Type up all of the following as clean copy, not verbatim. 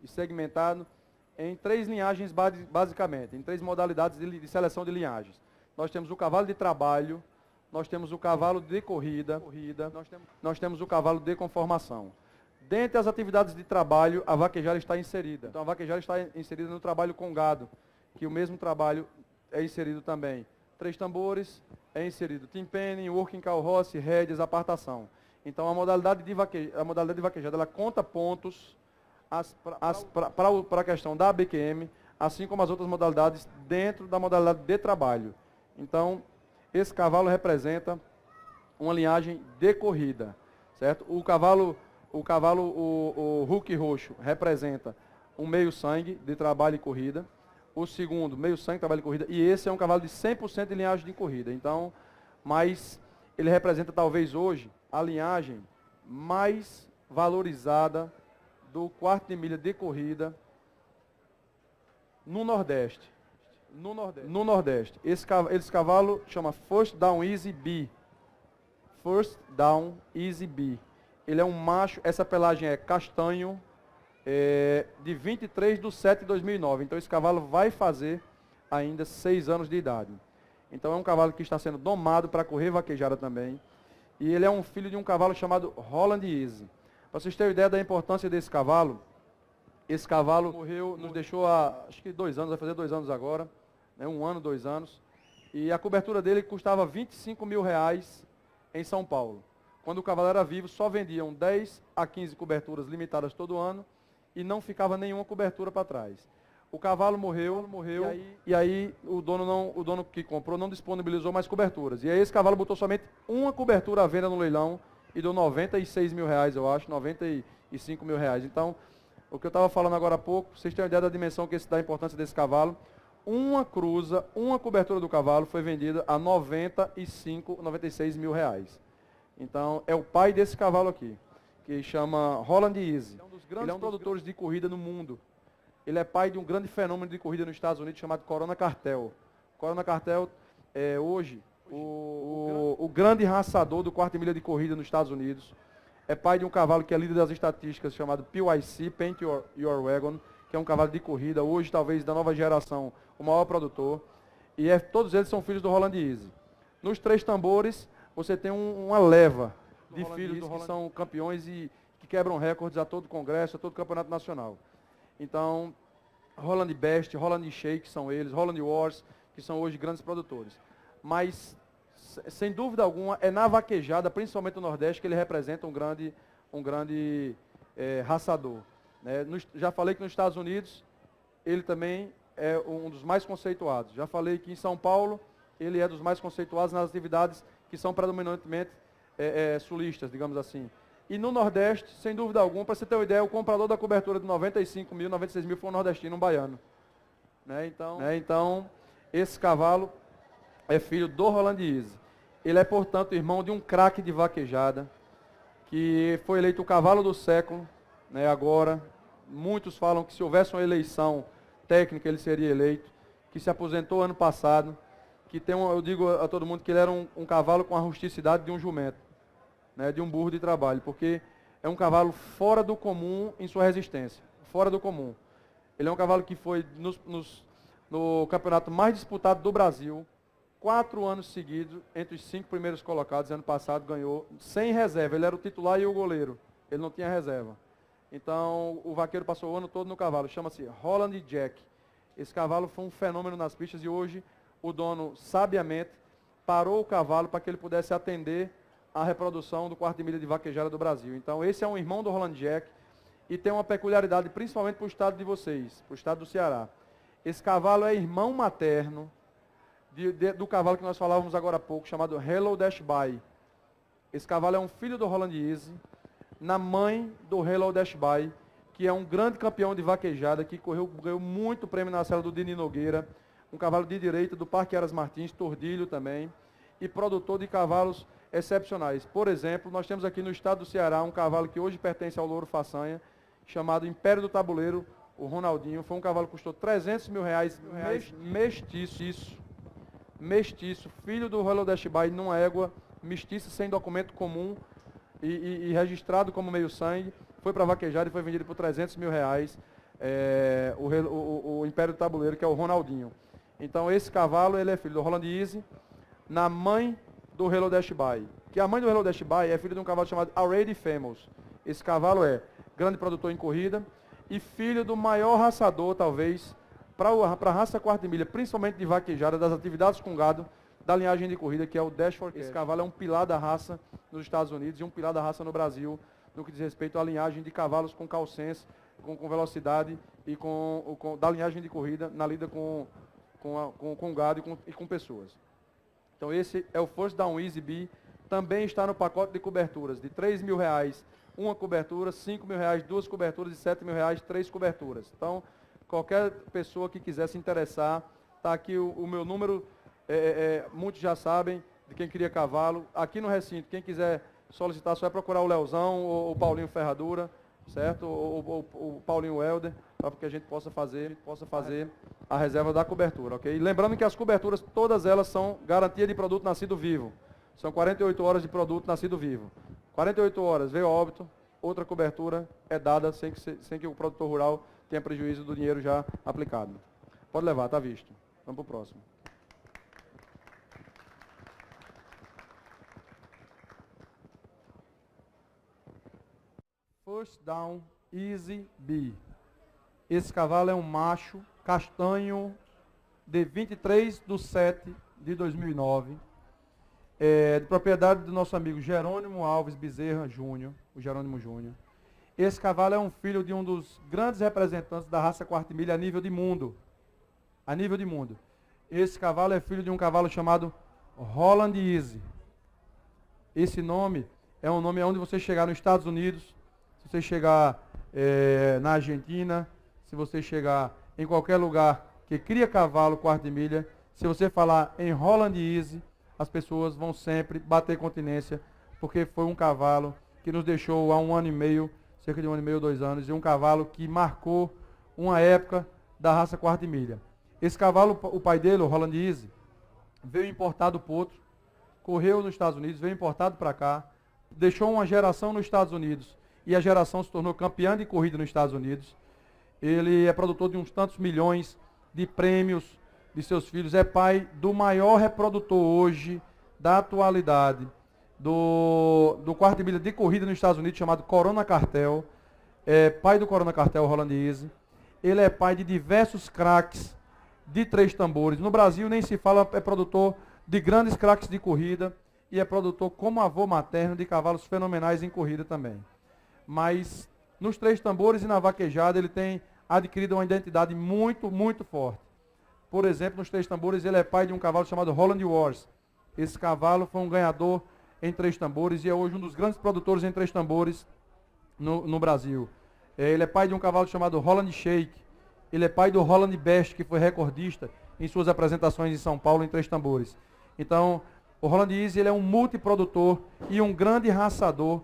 segmentado em 3 linhagens basicamente, em 3 modalidades de seleção de linhagens. Nós temos o cavalo de trabalho, nós temos o cavalo de corrida, nós temos o cavalo de conformação. Dentre as atividades de trabalho, a vaquejada está inserida. Então, a vaquejada está inserida no trabalho com gado, que o mesmo trabalho é inserido também. 3 tambores, é inserido timpenning, working cow horse, rédeas, apartação. Então, a modalidade de vaquejada, ela conta pontos para a questão da ABQM, assim como as outras modalidades dentro da modalidade de trabalho. Então, esse cavalo representa uma linhagem de corrida, certo? O Hulk roxo representa um meio sangue de trabalho e corrida. O segundo, meio sangue, trabalho e corrida. E esse é um cavalo de 100% de linhagem de corrida. Então, mas ele representa talvez hoje a linhagem mais valorizada do quarto de milha de corrida no Nordeste. No Nordeste. Esse cavalo chama First Down Easy B. First Down Easy B. Ele é um macho, essa pelagem é castanho, de 23/7/2009. Então esse cavalo vai fazer ainda 6 anos de idade. Então é um cavalo que está sendo domado para correr vaquejada também. E ele é um filho de um cavalo chamado Holland Easy. Para vocês terem ideia da importância desse cavalo, esse cavalo morreu, nos deixou há, acho que 2 anos, vai fazer 2 anos agora, né, 1 ano, 2 anos. E a cobertura dele custava R$25 mil em São Paulo. Quando o cavalo era vivo, só vendiam 10 a 15 coberturas limitadas todo ano e não ficava nenhuma cobertura para trás. O cavalo morreu e aí o dono que comprou não disponibilizou mais coberturas. E aí esse cavalo botou somente uma cobertura à venda no leilão e deu R$96 mil, eu acho, R$95 mil. Então, o que eu estava falando agora há pouco, vocês têm uma ideia da dimensão da importância desse cavalo. Uma cruza, uma cobertura do cavalo foi vendida a R$96 mil. Então, é o pai desse cavalo aqui, que chama Holland Easy. Ele é um dos grandes produtores de corrida no mundo. Ele é pai de um grande fenômeno de corrida nos Estados Unidos chamado Corona Cartel. Corona Cartel é hoje o grande raçador do quarto de milha de corrida nos Estados Unidos. É pai de um cavalo que é líder das estatísticas chamado PYC, Paint Your Wagon, que é um cavalo de corrida, hoje talvez da nova geração, o maior produtor. E todos eles são filhos do Holland Easy. Nos 3 tambores, você tem uma leva de filhos que são campeões e que quebram recordes a todo congresso, a todo campeonato nacional. Então, Holland Best, Holland Shake são eles, Holland Wars, que são hoje grandes produtores. Mas, sem dúvida alguma, é na vaquejada, principalmente no Nordeste, que ele representa um grande raçador. Né? Já falei que nos Estados Unidos, ele também é um dos mais conceituados. Já falei que em São Paulo, ele é dos mais conceituados nas atividades que são predominantemente sulistas, digamos assim. E no Nordeste, sem dúvida alguma, para você ter uma ideia, o comprador da cobertura de 95 mil, 96 mil foi um nordestino, um baiano. Né? Então, esse cavalo é filho do Holland Easy. Ele é, portanto, irmão de um craque de vaquejada, que foi eleito o cavalo do século, né, agora. Muitos falam que se houvesse uma eleição técnica, ele seria eleito, que se aposentou ano passado, que eu digo a todo mundo que ele era um cavalo com a rusticidade de um jumento, né, de um burro de trabalho, porque é um cavalo fora do comum em sua resistência, fora do comum. Ele é um cavalo que foi no campeonato mais disputado do Brasil, 4 anos seguidos, entre os 5 primeiros colocados. Ano passado ganhou sem reserva, ele era o titular e o goleiro, ele não tinha reserva. Então, o vaqueiro passou o ano todo no cavalo, chama-se Holland Jack. Esse cavalo foi um fenômeno nas pistas e hoje o dono, sabiamente, parou o cavalo para que ele pudesse atender a reprodução do quarto de milha de vaquejada do Brasil. Então, esse é um irmão do Holland Jack e tem uma peculiaridade, principalmente para o estado de vocês, para o estado do Ceará. Esse cavalo é irmão materno do cavalo que nós falávamos agora há pouco, chamado Hello Dash By. Esse cavalo é um filho do Holland Easy, na mãe do Hello Dash By, que é um grande campeão de vaquejada, que ganhou muito prêmio na cela do Dini Nogueira, um cavalo de direita do Parque Aras Martins, Tordilho também, e produtor de cavalos excepcionais. Por exemplo, nós temos aqui no estado do Ceará um cavalo que hoje pertence ao Louro Façanha, chamado Império do Tabuleiro, o Ronaldinho. Foi um cavalo que custou R$300 mil, mestiço, filho do Hello Dash By, numa égua mestiça, sem documento comum e registrado como meio sangue. Foi para vaquejada e foi vendido por R$300 mil. o Império do Tabuleiro, que é o Ronaldinho. Então esse cavalo ele é filho do Holland Easy, na mãe do Hello Dash By. Que a mãe do Hello Dash By é filho de um cavalo chamado Already Famous. Esse cavalo é grande produtor em corrida e filho do maior raçador, talvez, para a raça quarta milha, principalmente de vaquejada, das atividades com gado, da linhagem de corrida, que é o Dash for Cash. Esse cavalo é um pilar da raça nos Estados Unidos e um pilar da raça no Brasil, no que diz respeito à linhagem de cavalos com calcense, com velocidade e da linhagem de corrida na lida com gado e com pessoas. Então esse é o First Down Easy B, também está no pacote de coberturas, de R$3.000, uma cobertura, R$5.000, duas coberturas, e R$7.000, três coberturas. Então, qualquer pessoa que quiser se interessar, está aqui o meu número, muitos já sabem de quem queria cavalo. Aqui no recinto, quem quiser solicitar, só é procurar o Leozão ou o Paulinho Ferradura, certo? Ou o Paulinho Helder, para que a gente possa fazer a reserva da cobertura, ok? E lembrando que as coberturas, todas elas são garantia de produto nascido vivo. São 48 horas de produto nascido vivo. 48 horas, veio óbito, outra cobertura é dada sem que o produtor rural tenha prejuízo do dinheiro já aplicado. Pode levar, está visto. Vamos para o próximo. First Down Easy B. Esse cavalo é um macho castanho de 23/7/2009. De propriedade do nosso amigo Jerônimo Alves Bezerra Júnior, o Jerônimo Júnior. Esse cavalo é um filho de um dos grandes representantes da raça quarta milha a nível de mundo. A nível de mundo. Esse cavalo é filho de um cavalo chamado Holland Easy. Esse nome é um nome onde você chegar nos Estados Unidos, se você chegar na Argentina, se você chegar em qualquer lugar que cria cavalo quarta milha, se você falar em Holland Easy, as pessoas vão sempre bater continência, porque foi um cavalo que nos deixou há um ano e meio, cerca de um ano e meio, 2 anos, e um cavalo que marcou uma época da raça quarta milha. Esse cavalo, o pai dele, o Holland Easy, veio importado do potro, correu nos Estados Unidos, veio importado para cá, deixou uma geração nos Estados Unidos, e a geração se tornou campeã de corrida nos Estados Unidos. Ele é produtor de uns tantos milhões de prêmios de seus filhos, é pai do maior reprodutor hoje, da atualidade, do quarta milha de corrida nos Estados Unidos, chamado Corona Cartel. É pai do Corona Cartel, Holland Easy. Ele é pai de diversos craques de 3 tambores. No Brasil nem se fala, é produtor de grandes craques de corrida e é produtor como avô materno de cavalos fenomenais em corrida também. Mas nos 3 tambores e na vaquejada ele tem adquirido uma identidade muito, muito forte. Por exemplo, nos 3 tambores ele é pai de um cavalo chamado Holland Wars. Esse cavalo foi um ganhador em 3 tambores e é hoje um dos grandes produtores em 3 tambores no Brasil. Ele é pai de um cavalo chamado Holland Shake. Ele é pai do Holland Best, que foi recordista em suas apresentações em São Paulo em 3 tambores. Então, o Holland Easy ele é um multiprodutor e um grande raçador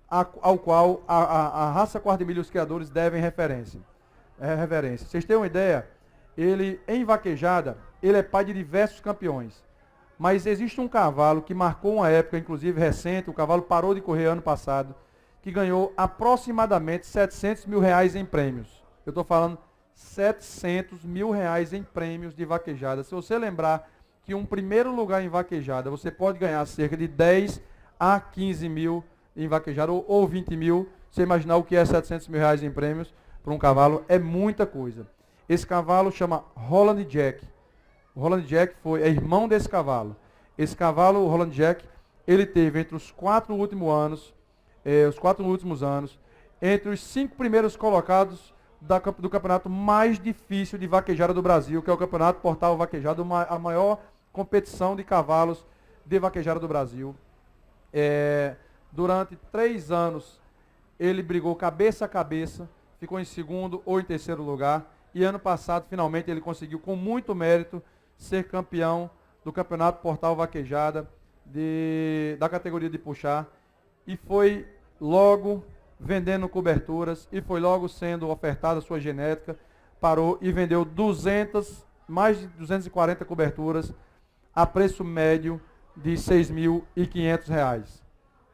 ao qual a raça quarta milha e os criadores devem reverência. Vocês têm uma ideia? Ele, em vaquejada, ele é pai de diversos campeões. Mas existe um cavalo que marcou uma época, inclusive recente, o cavalo parou de correr ano passado, que ganhou aproximadamente R$700 mil em prêmios. Eu estou falando R$700 mil em prêmios de vaquejada. Se você lembrar que um primeiro lugar em vaquejada, você pode ganhar cerca de 10 a 15 mil em vaquejada, ou 20 mil, você imaginar o que é R$700 mil em prêmios para um cavalo, é muita coisa. Esse cavalo chama Holland Jack. O Holland Jack é irmão desse cavalo. Esse cavalo, o Holland Jack, ele teve entre os 4 últimos anos, entre os 5 primeiros colocados do campeonato mais difícil de vaquejada do Brasil, que é o Campeonato Portal Vaquejada, a maior competição de cavalos de vaquejada do Brasil. Durante 3 anos, ele brigou cabeça a cabeça, ficou em 2º ou em 3º lugar. E ano passado, finalmente, ele conseguiu, com muito mérito, ser campeão do Campeonato Portal Vaquejada da categoria de puxar. E foi logo vendendo coberturas e foi logo sendo ofertada a sua genética. Parou e vendeu mais de 240 coberturas a preço médio de R$6.500.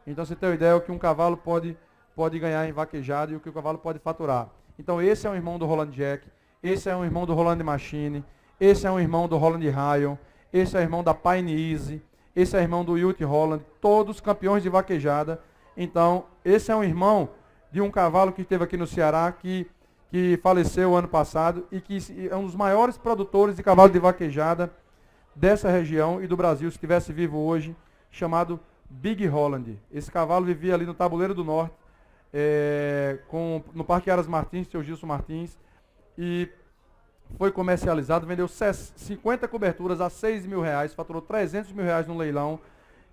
Então você tem uma ideia do que um cavalo pode ganhar em vaquejada e o que o cavalo pode faturar. Então esse é um irmão do Roland Jack, esse é um irmão do Roland Machine, esse é um irmão do Roland Ryan, esse é o irmão da Pine Easy, esse é o irmão do Ute Holland, todos campeões de vaquejada. Então esse é um irmão de um cavalo que esteve aqui no Ceará, que faleceu ano passado e que é um dos maiores produtores de cavalo de vaquejada dessa região e do Brasil, se estivesse vivo hoje, chamado Big Holland. Esse cavalo vivia ali no Tabuleiro do Norte, no Parque Aras Martins, seu Gilson Martins, e foi comercializado, vendeu 50 coberturas a R$6.000, faturou R$300.000 no leilão,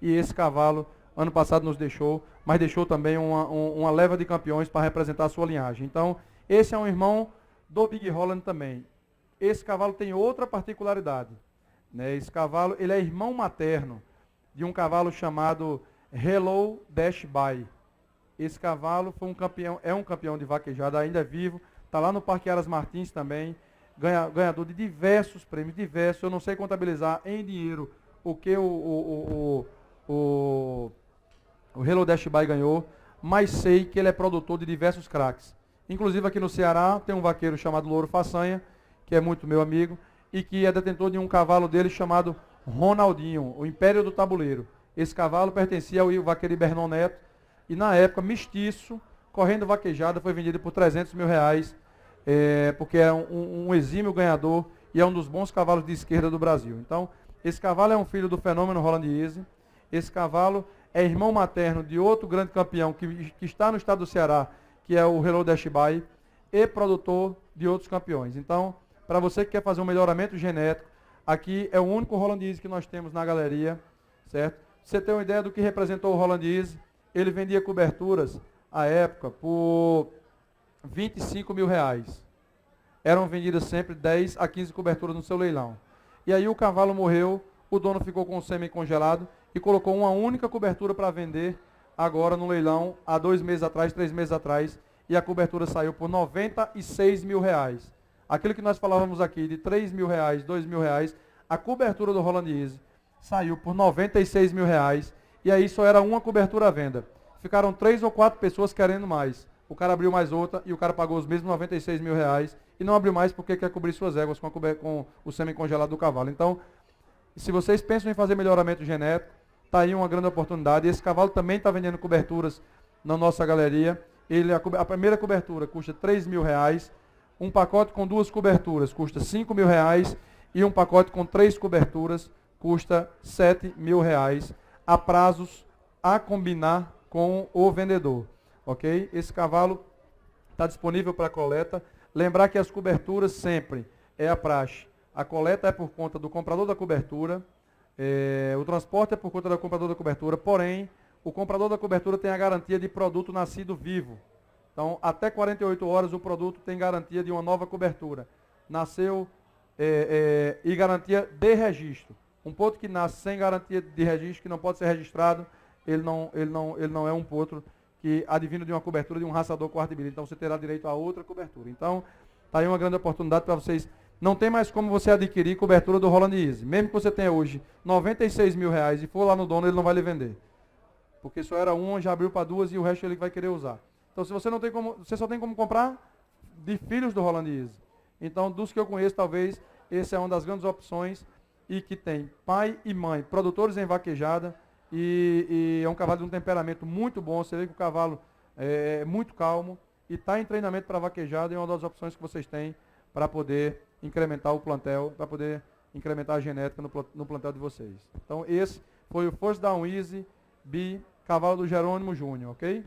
e esse cavalo, ano passado nos deixou, mas deixou também uma leva de campeões para representar a sua linhagem. Então, esse é um irmão do Big Holland também. Esse cavalo tem outra particularidade, né? Esse cavalo, ele é irmão materno de um cavalo chamado Hello Dash By. Esse cavalo foi é um campeão de vaquejada, ainda é vivo, está lá no Parque Aras Martins também, ganhador de diversos prêmios, diversos. Eu não sei contabilizar em dinheiro o que o Hello Dash By ganhou, mas sei que ele é produtor de diversos craques. Inclusive aqui no Ceará tem um vaqueiro chamado Louro Façanha, que é muito meu amigo, e que é detentor de um cavalo dele chamado Ronaldinho, o Império do Tabuleiro. Esse cavalo pertencia ao vaqueiro Ibernon Neto, e na época, mestiço, correndo vaquejada, foi vendido por R$300.000, porque é um exímio ganhador e é um dos bons cavalos de esquerda do Brasil. Então, esse cavalo é um filho do fenômeno Roland Easy. Esse cavalo é irmão materno de outro grande campeão que está no estado do Ceará, que é o Hello Dash By, e produtor de outros campeões. Então, para você que quer fazer um melhoramento genético, aqui é o único Roland Easy que nós temos na galeria, certo? Você tem uma ideia do que representou o Roland Easy? Ele vendia coberturas, à época, por R$25.000. Eram vendidas sempre 10 a 15 coberturas no seu leilão. E aí o cavalo morreu, o dono ficou com o sêmen congelado e colocou uma única cobertura para vender agora no leilão, há 2 meses atrás, 3 meses atrás, e a cobertura saiu por R$96.000. Aquilo que nós falávamos aqui de R$3.000, R$2.000, a cobertura do Roland Easy saiu por R$96.000, e aí só era uma cobertura à venda. Ficaram 3 ou 4 pessoas querendo mais. O cara abriu mais outra e o cara pagou os mesmos R$96.000 e não abriu mais porque quer cobrir suas éguas com o sêmen congelado do cavalo. Então, se vocês pensam em fazer melhoramento genético, está aí uma grande oportunidade. Esse cavalo também está vendendo coberturas na nossa galeria. A primeira cobertura custa R$3.000, um pacote com 2 coberturas custa R$5.000 e um pacote com 3 coberturas custa R$7.000, a prazos a combinar com o vendedor. Ok? Esse cavalo está disponível para coleta. Lembrar que as coberturas sempre é a praxe. A coleta é por conta do comprador da cobertura, o transporte é por conta do comprador da cobertura, porém, o comprador da cobertura tem a garantia de produto nascido vivo. Então, até 48 horas o produto tem garantia de uma nova cobertura. Nasceu e garantia de registro. Um potro que nasce sem garantia de registro, que não pode ser registrado, ele não é um potro que advindo de uma cobertura de um raçador quarto-bilha. Então, você terá direito a outra cobertura. Então, está aí uma grande oportunidade para vocês. Não tem mais como você adquirir cobertura do Roland Easy. Mesmo que você tenha hoje R$96.000 e for lá no dono, ele não vai lhe vender. Porque só era uma, já abriu para 2 e o resto ele vai querer usar. Então, se você não tem como, você só tem como comprar de filhos do Roland Easy. Então, dos que eu conheço, talvez, essa é uma das grandes opções e que tem pai e mãe, produtores em vaquejada, e é um cavalo de um temperamento muito bom. Você vê que o cavalo é muito calmo e está em treinamento para vaquejada, e é uma das opções que vocês têm para poder incrementar o plantel, para poder incrementar a genética no plantel de vocês. Então, esse foi o First Down Easy B, cavalo do Jerônimo Júnior, ok?